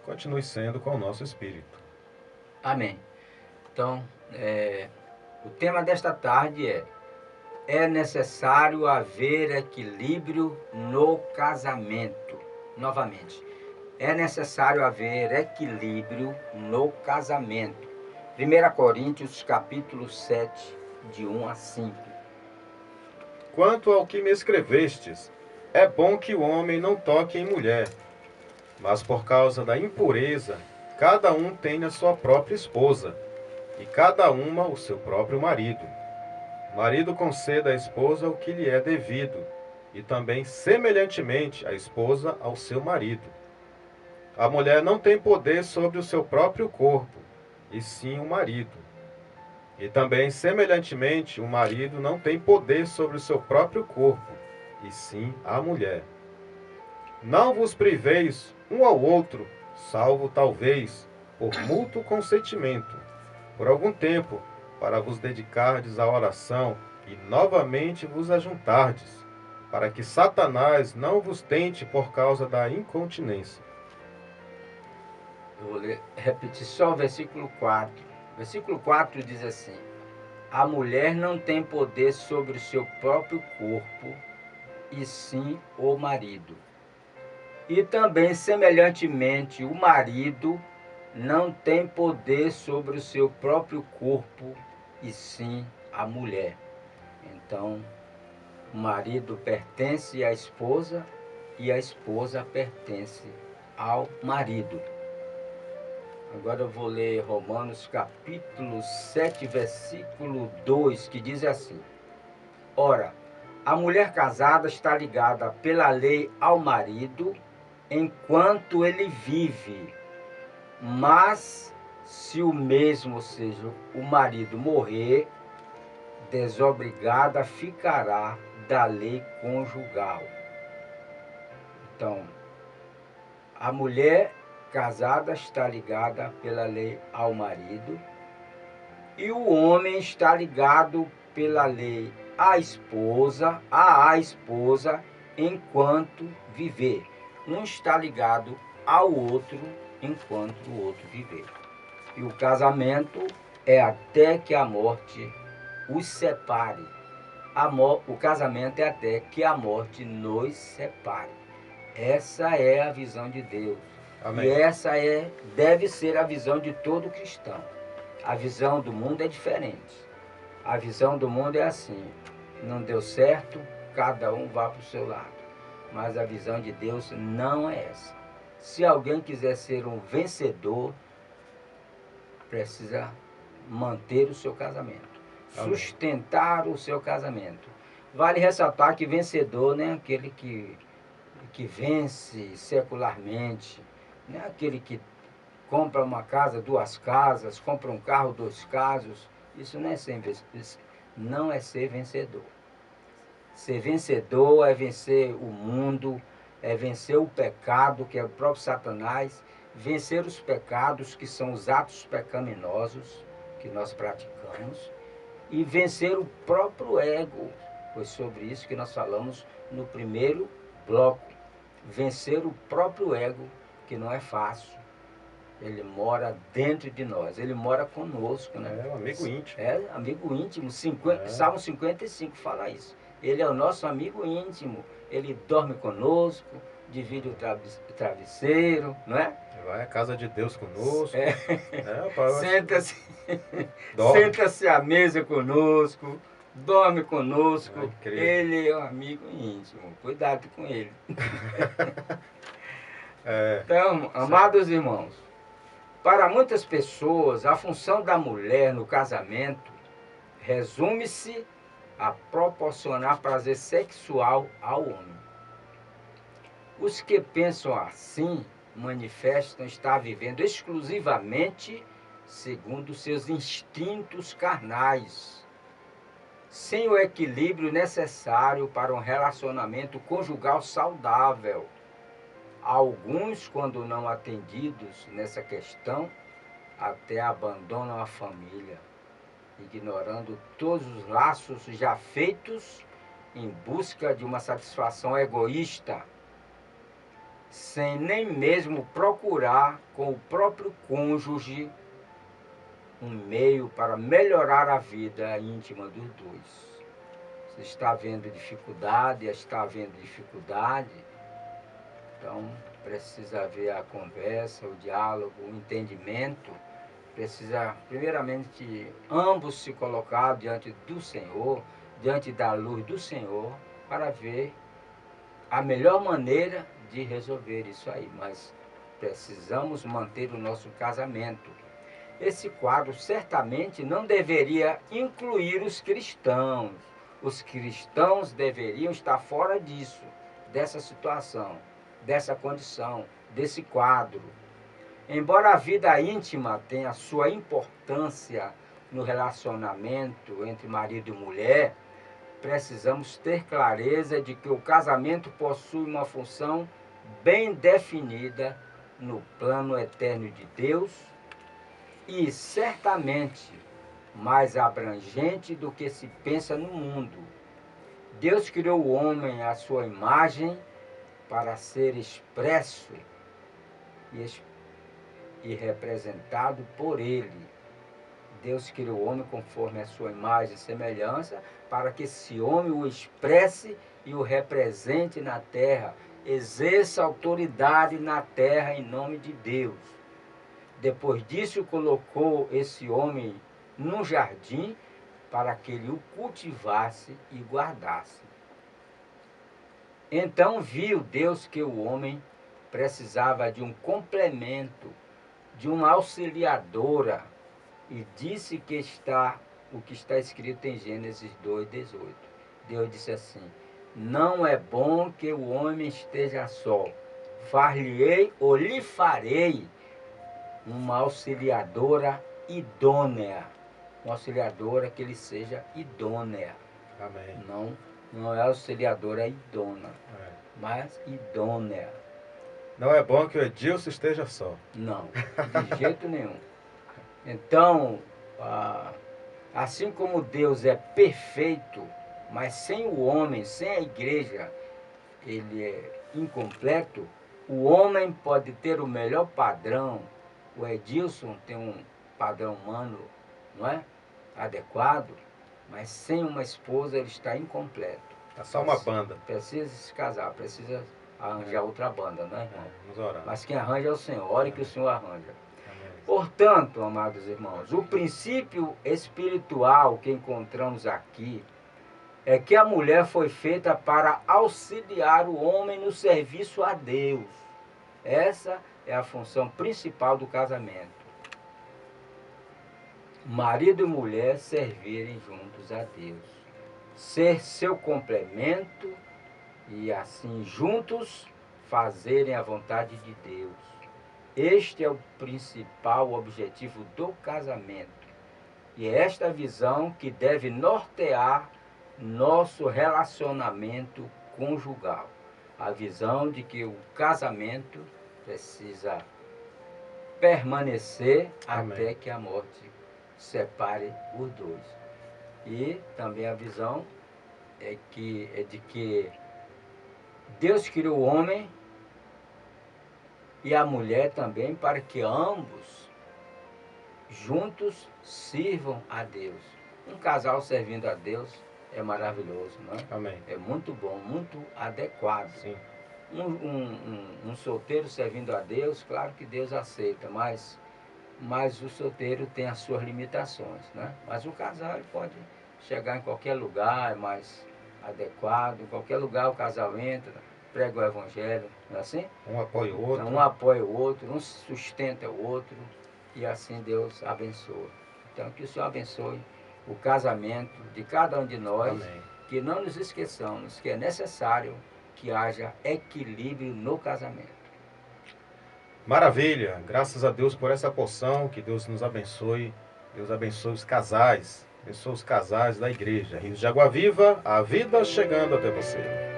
continue sendo com o nosso espírito. Amém. Então, o tema desta tarde é necessário haver equilíbrio no casamento. Novamente, é necessário haver equilíbrio no casamento. 1 Coríntios capítulo 7, de 1 a 5. Quanto ao que me escrevestes, é bom que o homem não toque em mulher, mas por causa da impureza, cada um tenha sua própria esposa, e cada uma o seu próprio marido. O marido conceda à esposa o que lhe é devido, e também, semelhantemente, a esposa ao seu marido. A mulher não tem poder sobre o seu próprio corpo, e sim o marido. E também, semelhantemente, o marido não tem poder sobre o seu próprio corpo, e sim a mulher. Não vos priveis um ao outro, salvo talvez por mútuo consentimento, por algum tempo, para vos dedicardes à oração e novamente vos ajuntardes, para que Satanás não vos tente por causa da incontinência. Eu vou repetir só o versículo 4. Versículo 4 diz assim: a mulher não tem poder sobre o seu próprio corpo, e sim o marido. E também, semelhantemente, o marido não tem poder sobre o seu próprio corpo, e sim a mulher. Então, o marido pertence à esposa e a esposa pertence ao marido. Agora eu vou ler Romanos capítulo 7, versículo 2, que diz assim: ora, a mulher casada está ligada pela lei ao marido enquanto ele vive, mas se o mesmo, ou seja, o marido morrer, desobrigada ficará da lei conjugal. Então, a mulher casada está ligada pela lei ao marido e o homem está ligado pela lei à esposa enquanto viver. Um está ligado ao outro enquanto o outro viver. E o casamento é até que a morte os separe. O casamento é até que a morte nos separe. Essa é a visão de Deus. Amém. E essa deve ser a visão de todo cristão. A visão do mundo é diferente. A visão do mundo é assim: não deu certo, cada um vá para o seu lado. Mas a visão de Deus não é essa. Se alguém quiser ser um vencedor, precisa manter o seu casamento, Amém. sustentar o seu casamento. Vale ressaltar que vencedor não é aquele que vence secularmente, não é aquele que compra uma casa, duas casas, compra um carro, dois carros. Isso não é ser vencedor. Ser vencedor é vencer o mundo, é vencer o pecado, que é o próprio Satanás, vencer os pecados, que são os atos pecaminosos que nós praticamos, e vencer o próprio ego. Foi sobre isso que nós falamos no primeiro bloco. Vencer o próprio ego, que não é fácil. Ele mora dentro de nós, ele mora conosco, né? É um amigo íntimo. É, amigo íntimo. Salmo 55 fala isso. Ele é o nosso amigo íntimo. Ele dorme conosco, divide o travesseiro, não é? Vai à casa de Deus conosco. Senta-se Dorme. senta-se à mesa conosco, dorme conosco. Ai, creio. Ele é um amigo íntimo. Cuidado com ele. Então, amados irmãos, para muitas pessoas, a função da mulher no casamento resume-se a proporcionar prazer sexual ao homem. Os que pensam assim manifestam estar vivendo exclusivamente segundo seus instintos carnais, sem o equilíbrio necessário para um relacionamento conjugal saudável. Alguns, quando não atendidos nessa questão, até abandonam a família, ignorando todos os laços já feitos em busca de uma satisfação egoísta. sem nem mesmo procurar com o próprio cônjuge um meio para melhorar a vida íntima dos dois. Se está havendo dificuldade, então precisa haver a conversa, o diálogo, o entendimento. Precisa, primeiramente, ambos se colocar diante do Senhor, diante da luz do Senhor, para ver a melhor maneira de resolver isso aí. Mas precisamos manter o nosso casamento. Esse quadro certamente não deveria incluir os cristãos. Os cristãos deveriam estar fora disso, dessa situação, dessa condição, desse quadro. Embora a vida íntima tenha sua importância no relacionamento entre marido e mulher, precisamos ter clareza de que o casamento possui uma função bem definida no plano eterno de Deus e certamente mais abrangente do que se pensa no mundo. Deus criou o homem à sua imagem para ser expresso e representado por ele. Deus criou o homem conforme a sua imagem e semelhança, para que esse homem o expresse e o represente na terra, exerça autoridade na terra em nome de Deus. Depois disso, colocou esse homem num jardim para que ele o cultivasse e guardasse. Então viu Deus que o homem precisava de um complemento, de uma auxiliadora, e disse que o que está escrito em Gênesis 2:18. Deus disse assim: não é bom que o homem esteja só. Far-lhe-ei ou lhe farei uma auxiliadora idônea. Uma auxiliadora que ele seja idônea. Amém. Não é auxiliadora idônea, mas idônea. Não é bom que o Edilson esteja só. Não, de jeito nenhum. Então, assim como Deus é perfeito, mas sem o homem, sem a igreja, ele é incompleto. O homem pode ter o melhor padrão. O Edilson tem um padrão humano, não é? Adequado, mas sem uma esposa ele está incompleto. É só uma banda. Precisa se casar, precisa arranjar outra banda, não é, irmão? Vamos orar. Mas quem arranja é o Senhor, ore que o Senhor arranja. Portanto, amados irmãos, o princípio espiritual que encontramos aqui é que a mulher foi feita para auxiliar o homem no serviço a Deus. Essa é a função principal do casamento. Marido e mulher servirem juntos a Deus. Ser seu complemento e assim juntos fazerem a vontade de Deus. Este é o principal objetivo do casamento. E é esta visão que deve nortear nosso relacionamento conjugal. A visão de que o casamento precisa permanecer até que a morte separe os dois. E também a visão é de que Deus criou o homem e a mulher também para que ambos juntos sirvam a Deus. Um casal servindo a Deus é maravilhoso, não é? Amém. É muito bom, muito adequado. Sim. Um solteiro servindo a Deus, claro que Deus aceita, mas o solteiro tem as suas limitações, né? Mas o casal ele pode chegar em qualquer lugar, é mais adequado, em qualquer lugar o casal entra, prega o evangelho, não é assim? Um apoia o outro. Então, um apoia o outro, um sustenta o outro, e assim Deus abençoa. Então, que o Senhor abençoe o casamento de cada um de nós. Amém. Que não nos esqueçamos que é necessário que haja equilíbrio no casamento. Maravilha, graças a Deus por essa porção, que Deus nos abençoe. Deus abençoe os casais da igreja. Rios de Água Viva, a vida chegando até você.